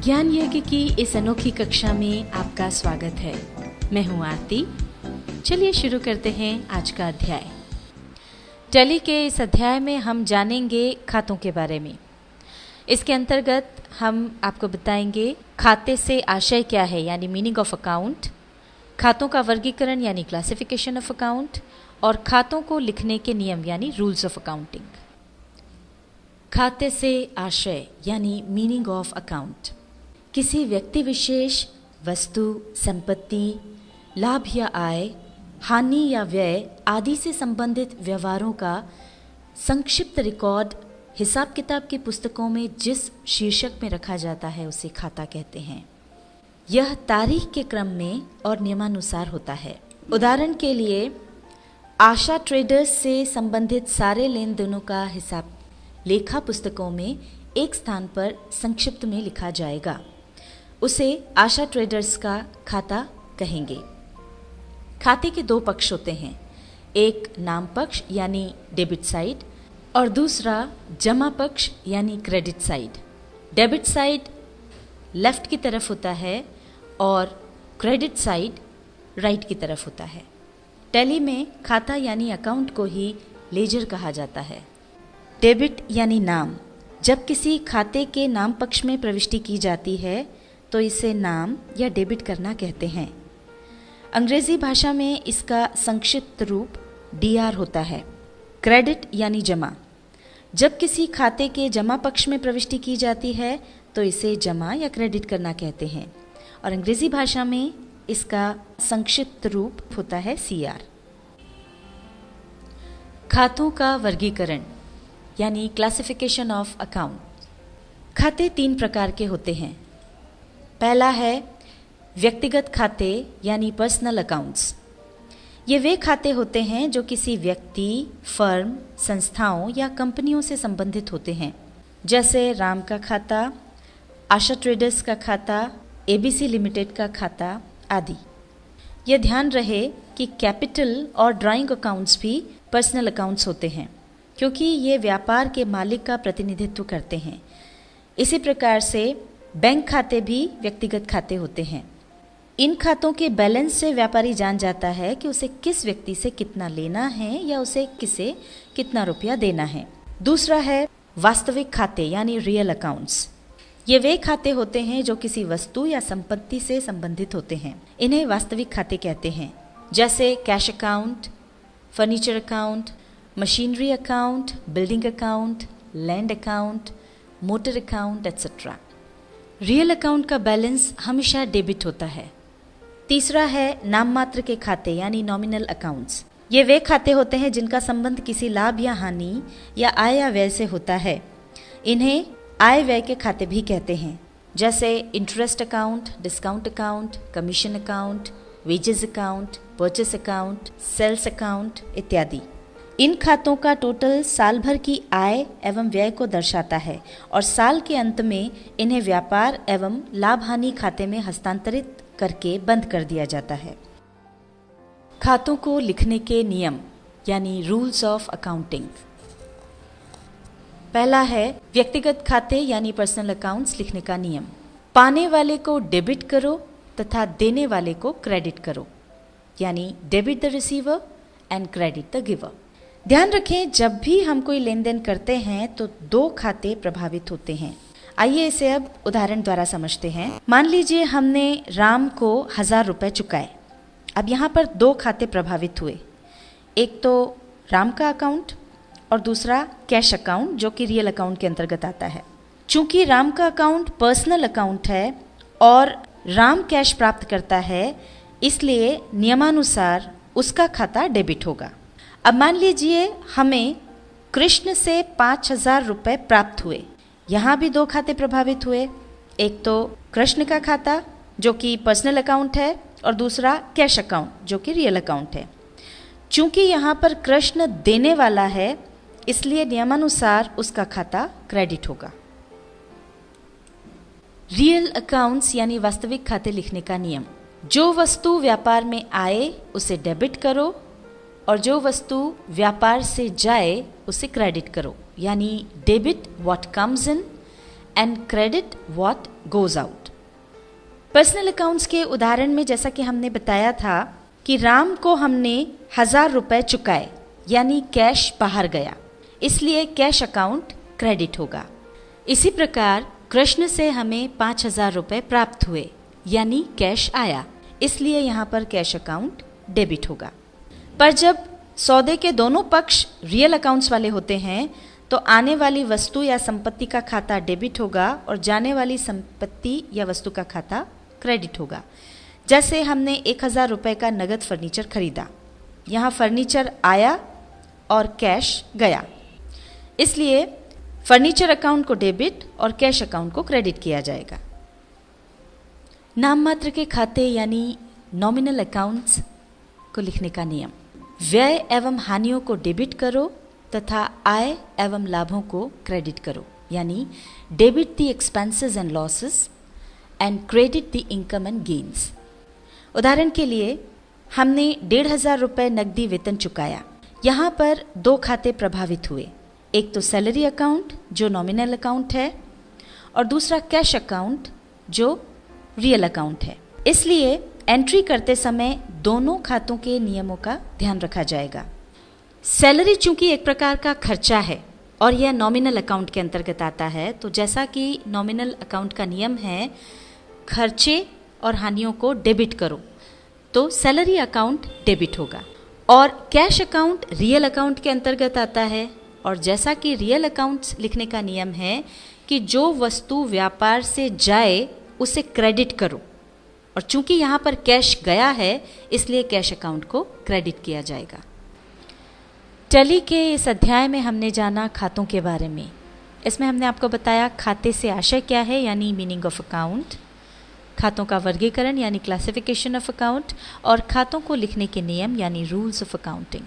ज्ञान यज्ञ की इस अनोखी कक्षा में आपका स्वागत है। मैं हूँ आरती। चलिए शुरू करते हैं आज का अध्याय। टैली के इस अध्याय में हम जानेंगे खातों के बारे में। इसके अंतर्गत हम आपको बताएंगे खाते से आशय क्या है, यानी मीनिंग ऑफ अकाउंट, खातों का वर्गीकरण यानी क्लासिफिकेशन ऑफ अकाउंट, और खातों को लिखने के नियम यानी रूल्स ऑफ अकाउंटिंग। खाते से आशय यानी मीनिंग ऑफ अकाउंट किसी व्यक्ति विशेष, वस्तु, संपत्ति, लाभ या आय, हानि या व्यय आदि से संबंधित व्यवहारों का संक्षिप्त रिकॉर्ड हिसाब किताब की पुस्तकों में जिस शीर्षक में रखा जाता है उसे खाता कहते हैं। यह तारीख के क्रम में और नियमानुसार होता है। उदाहरण के लिए आशा ट्रेडर्स से संबंधित सारे लेन देनों का हिसाब लेखा पुस्तकों में एक स्थान पर संक्षिप्त में लिखा जाएगा। उसे आशा ट्रेडर्स का खाता कहेंगे। खाते के दो पक्ष होते हैं, एक नाम पक्ष यानी डेबिट साइड और दूसरा जमा पक्ष यानी credit side. Debit side left की तरफ होता है और क्रेडिट साइड राइट की तरफ होता है। टैली में खाता यानी अकाउंट को ही लेजर कहा जाता है। डेबिट यानी नाम, जब किसी खाते के नाम पक्ष में प्रविष्टि की जाती है तो इसे नाम या डेबिट करना कहते हैं। अंग्रेजी भाषा में इसका संक्षिप्त रूप डीआर होता है। क्रेडिट यानी जमा, जब किसी खाते के जमा पक्ष में प्रविष्टि की जाती है तो इसे जमा या क्रेडिट करना कहते हैं, और अंग्रेजी भाषा में इसका संक्षिप्त रूप होता है सीआर। खातों का वर्गीकरण यानी क्लासिफिकेशन ऑफ अकाउंट। खाते तीन प्रकार के होते हैं। पहला है व्यक्तिगत खाते यानी पर्सनल अकाउंट्स। ये वे खाते होते हैं जो किसी व्यक्ति, फर्म, संस्थाओं या कंपनियों से संबंधित होते हैं, जैसे राम का खाता, आशा ट्रेडर्स का खाता, एबीसी लिमिटेड का खाता आदि। यह ध्यान रहे कि कैपिटल और ड्राइंग अकाउंट्स भी पर्सनल अकाउंट्स होते हैं, क्योंकि ये व्यापार के मालिक का प्रतिनिधित्व करते हैं। इसी प्रकार से बैंक खाते भी व्यक्तिगत खाते होते हैं। इन खातों के बैलेंस से व्यापारी जान जाता है कि उसे किस व्यक्ति से कितना लेना है या उसे किसे कितना रुपया देना है। दूसरा है वास्तविक खाते यानी रियल अकाउंट्स। ये वे खाते होते हैं जो किसी वस्तु या संपत्ति से संबंधित होते हैं। इन्हें वास्तविक खाते कहते हैं, जैसे cash account, furniture account, machinery account, building account, land account, motor account etcetera. Real account का बैलेंस हमेशा डेबिट होता है। तीसरा है नाम मात्र के खाते यानी नॉमिनल अकाउंट्स। ये वे खाते होते हैं जिनका संबंध किसी लाभ या हानि या आय या व्यय से होता है। इन्हें आय व्यय के खाते भी कहते हैं, जैसे interest account, discount account, commission account, wages account, purchase account, sales account इत्यादि। इन खातों का टोटल साल भर की आय एवं व्यय को दर्शाता है और साल के अंत में इन्हें व्यापार एवं लाभ हानि खाते में हस्तांतरित करके बंद कर दिया जाता है। खातों को लिखने के नियम यानी रूल्स ऑफ अकाउंटिंग। पहला है व्यक्तिगत खाते यानी पर्सनल अकाउंट्स लिखने का नियम। पाने वाले को डेबिट करो तथा देने वाले को क्रेडिट करो, यानी debit the receiver and credit the giver. ध्यान रखें, जब भी हम कोई लेन देन करते हैं तो दो खाते प्रभावित होते हैं। आइए इसे अब उदाहरण द्वारा समझते हैं। मान लीजिए हमने राम को 1000 रुपए चुकाए। अब यहाँ पर दो खाते प्रभावित हुए, एक तो राम का अकाउंट और दूसरा कैश अकाउंट जो कि रियल अकाउंट के अंतर्गत आता है। चूंकि राम का अकाउंट पर्सनल अकाउंट है और राम कैश प्राप्त करता है, इसलिए नियमानुसार उसका खाता डेबिट होगा। अब मान लीजिए हमें कृष्ण से 5000 रुपये प्राप्त हुए। यहाँ भी दो खाते प्रभावित हुए, एक तो कृष्ण का खाता जो कि पर्सनल अकाउंट है और दूसरा कैश अकाउंट जो कि रियल अकाउंट है। चूंकि यहाँ पर कृष्ण देने वाला है, इसलिए नियमानुसार उसका खाता क्रेडिट होगा। रियल अकाउंट्स यानी वास्तविक खाते लिखने का नियम। जो वस्तु व्यापार में आए उसे डेबिट करो और जो वस्तु व्यापार से जाए उसे क्रेडिट करो, यानी debit what comes in and credit what goes out. Personal accounts के उदाहरण में जैसा कि हमने बताया था कि राम को हमने 1000 रुपये चुकाए, यानी कैश बाहर गया, इसलिए कैश अकाउंट क्रेडिट होगा। इसी प्रकार कृष्ण से हमें 5000 रुपये प्राप्त हुए, यानी कैश आया, इसलिए यहाँ पर कैश अकाउंट डेबिट होगा। पर जब सौदे के दोनों पक्ष रियल अकाउंट्स वाले होते हैं तो आने वाली वस्तु या संपत्ति का खाता डेबिट होगा और जाने वाली संपत्ति या वस्तु का खाता क्रेडिट होगा। जैसे हमने 1000 रुपये का नगद फर्नीचर खरीदा, यहाँ फर्नीचर आया और कैश गया, इसलिए फर्नीचर अकाउंट को डेबिट और कैश अकाउंट को क्रेडिट किया जाएगा। नाम मात्र के खाते यानी नॉमिनल अकाउंट्स को लिखने का नियम: व्यय एवं हानियों को डेबिट करो तथा आय एवं लाभों को क्रेडिट करो, यानी debit the expenses and losses and credit the income and gains. उदाहरण के लिए हमने 1500 रुपये नकदी वेतन चुकाया। यहाँ पर 2 खाते प्रभावित हुए, एक तो सैलरी अकाउंट जो नॉमिनल अकाउंट है और दूसरा कैश अकाउंट जो रियल अकाउंट है। इसलिए एंट्री करते समय दोनों खातों के नियमों का ध्यान रखा जाएगा। सैलरी चूंकि एक प्रकार का खर्चा है और यह नॉमिनल अकाउंट के अंतर्गत आता है, तो जैसा कि नॉमिनल अकाउंट का नियम है खर्चे और हानियों को डेबिट करो, तो सैलरी अकाउंट डेबिट होगा। और कैश अकाउंट रियल अकाउंट के अंतर्गत आता है और जैसा कि रियल अकाउंट्स लिखने का नियम है कि जो वस्तु व्यापार से जाए उसे क्रेडिट करो, और चूंकि यहाँ पर कैश गया है इसलिए कैश अकाउंट को क्रेडिट किया जाएगा। टैली के इस अध्याय में हमने जाना खातों के बारे में। इसमें हमने आपको बताया खाते से आशय क्या है, यानी मीनिंग ऑफ अकाउंट, खातों का वर्गीकरण यानी क्लासिफिकेशन ऑफ अकाउंट, और खातों को लिखने के नियम यानी रूल्स ऑफ अकाउंटिंग।